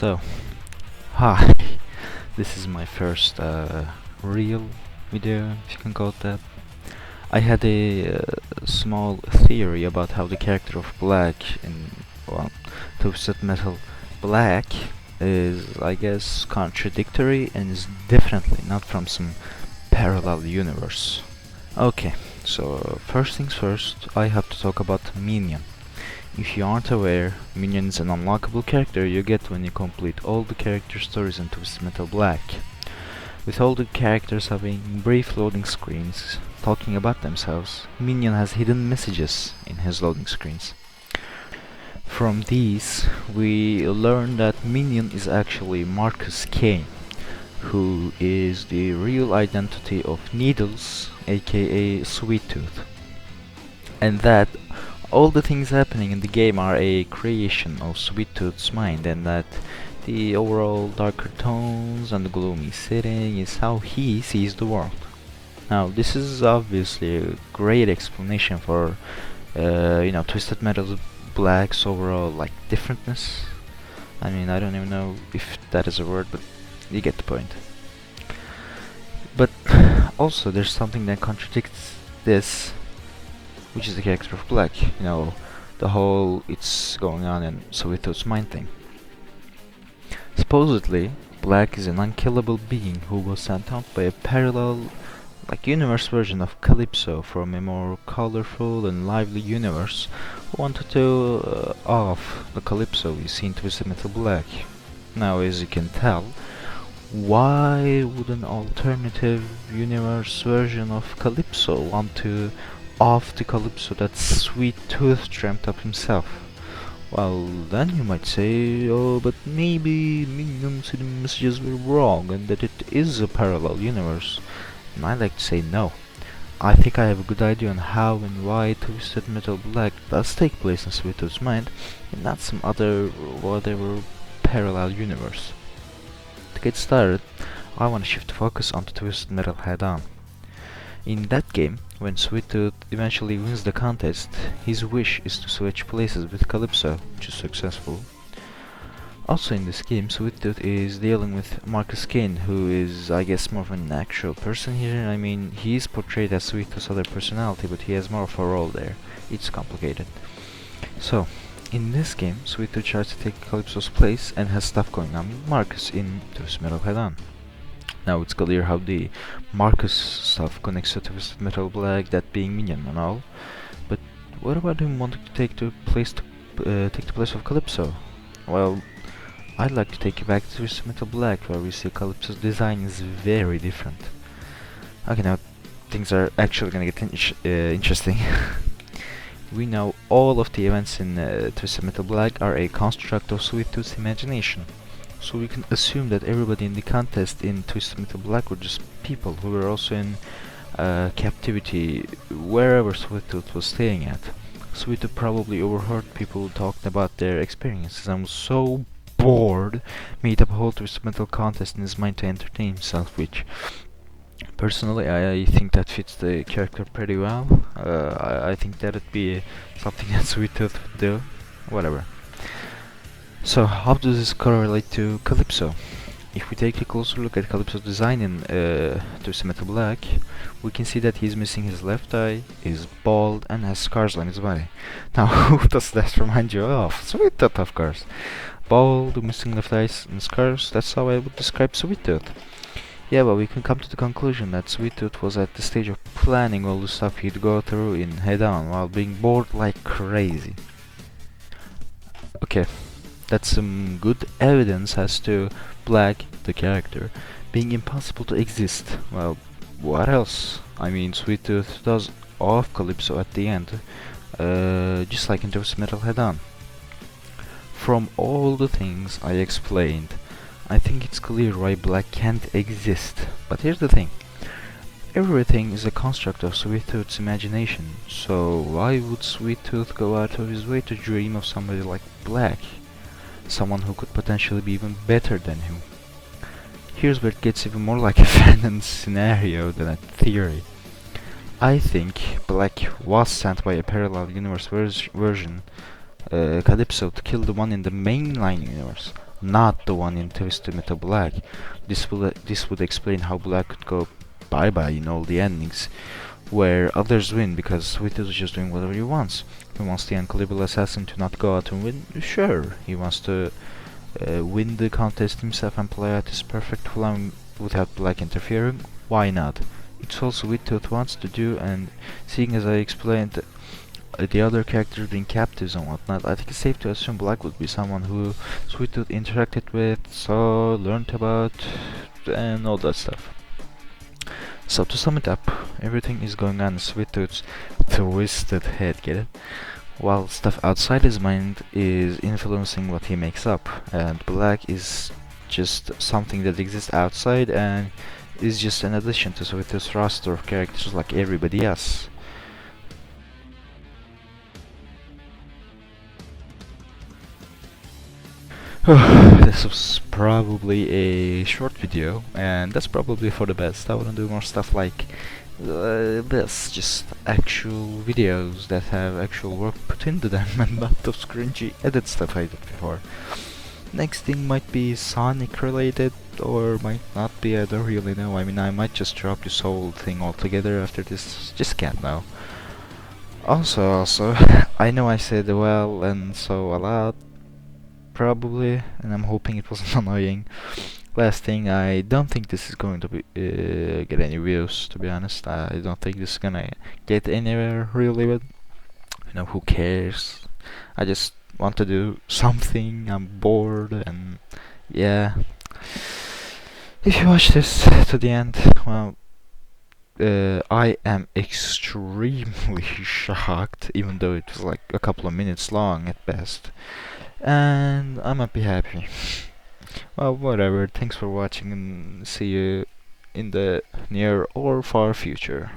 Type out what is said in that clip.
So, hi, this is my first real video, if you can call it that. I had a small theory about how the character of Black in, well, Twisted Metal Black is, I guess, contradictory and is definitely not from some parallel universe. Okay, so first things first, I have to talk about Minion. If you aren't aware, Minion is an unlockable character you get when you complete all the character stories in Twisted Metal Black, with all the characters having brief loading screens talking about themselves. Minion has hidden messages in his loading screens. From these, we learn that Minion is actually Marcus Kane, who is the real identity of Needles, aka Sweet Tooth, and that all the things happening in the game are a creation of Sweet Tooth's mind, and that the overall darker tones and the gloomy setting is how he sees the world. Now, this is obviously a great explanation for, Twisted Metal Black's overall, differentness. I mean, I don't even know if that is a word, but you get the point. But also, there's something that contradicts this, which is the character of Black. The whole it's going on in Sweet Tooth's mind thing. Supposedly, Black is an unkillable being who was sent out by a parallel, universe version of Calypso from a more colorful and lively universe who wanted to off the Calypso we see in Twisted Metal Black. Now, as you can tell, why would an alternative universe version of Calypso want to off the Calypso that Sweet Tooth dreamt up himself? Well, then you might say, oh, but maybe Minion's hidden messages were wrong and that it is a parallel universe. And I like to say no. I think I have a good idea on how and why Twisted Metal Black does take place in Sweet Tooth's mind and not some other, whatever, parallel universe. To get started, I want to shift the focus onto Twisted Metal head-on. In that game, when Sweet Tooth eventually wins the contest, his wish is to switch places with Calypso, which is successful. Also in this game, Sweet Tooth is dealing with Marcus Kane, who is, I guess, more of an actual person here. I mean, he is portrayed as Sweet Tooth's other personality, but he has more of a role there. It's complicated. So, in this game, Sweet Tooth tries to take Calypso's place and has stuff going on with Marcus in Twisted Metal Head-On. Now it's clear how the Marcus stuff connects to Twisted Metal Black, that being Minion and all. But what about him wanting to take the place of Calypso? Well, I'd like to take you back to Twisted Metal Black, where we see Calypso's design is very different. Okay, now things are actually gonna get interesting. We know all of the events in Twisted Metal Black are a construct of Sweet Tooth's imagination. So we can assume that everybody in the contest in Twisted Metal Black were just people who were also in captivity wherever Sweet Tooth was staying at. Sweet Tooth probably overheard people talking about their experiences and was so bored, made up a whole Twisted Metal contest in his mind to entertain himself, which personally I think that fits the character pretty well. I think that'd be something that Sweet Tooth would do. Whatever. So, how does this correlate to Calypso? If we take a closer look at Calypso's design in Twisted Metal Black, we can see that he's missing his left eye, is bald, and has scars on his body. Now, who does that remind you of? Sweet Tooth, of course. Bald, missing left eyes, and scars, that's how I would describe Sweet Tooth. Yeah, but we can come to the conclusion that Sweet Tooth was at the stage of planning all the stuff he'd go through in Head-On while being bored like crazy. Okay. That's some good evidence as to Black, the character, being impossible to exist. Well, what else? I mean, Sweet Tooth does off Calypso at the end, just like in Twisted Metal Head-On. From all the things I explained, I think it's clear why Black can't exist. But here's the thing. Everything is a construct of Sweet Tooth's imagination, so why would Sweet Tooth go out of his way to dream of somebody like Black? Someone who could potentially be even better than him. Here's where it gets even more like a fandom scenario than a theory. I think Black was sent by a parallel universe version, Calypso, to kill the one in the mainline universe. not the one in Twisted Metal Black. This would explain how Black could go bye-bye in all the endings, where others win because Sweetheart is just doing whatever he wants. He wants the unkillable assassin to not go out and win, sure. He wants to win the contest himself and play out his perfect plan without Black interfering, why not? It's all Sweettooth wants to do, and seeing as I explained the other characters being captives and whatnot, I think it's safe to assume Black would be someone who Sweettooth interacted with, saw, learned about, and all that stuff. So to sum it up, everything is going on in Sweettooth's twisted head, get it? While stuff outside his mind is influencing what he makes up, and Black is just something that exists outside and is just an addition to Sweettooth's roster of characters like everybody else. This was probably a short video, and that's probably for the best. I wanna do more stuff like this, just actual videos that have actual work put into them and not those cringy edit stuff I did before. Next thing might be Sonic related, or might not be, I don't really know. I mean, I might just drop this whole thing altogether after this, just can't know. Also, I know I said well and so a lot, probably, and I'm hoping it wasn't annoying. Last thing, I don't think this is going to be get any views, to be honest. I don't think this is gonna get anywhere really, but you know, who cares? I just want to do something, I'm bored, and yeah. If you watch this to the end, well, I am extremely shocked, even though it was like a couple of minutes long at best. And I might be happy. Well, whatever. Thanks for watching, and see you in the near or far future.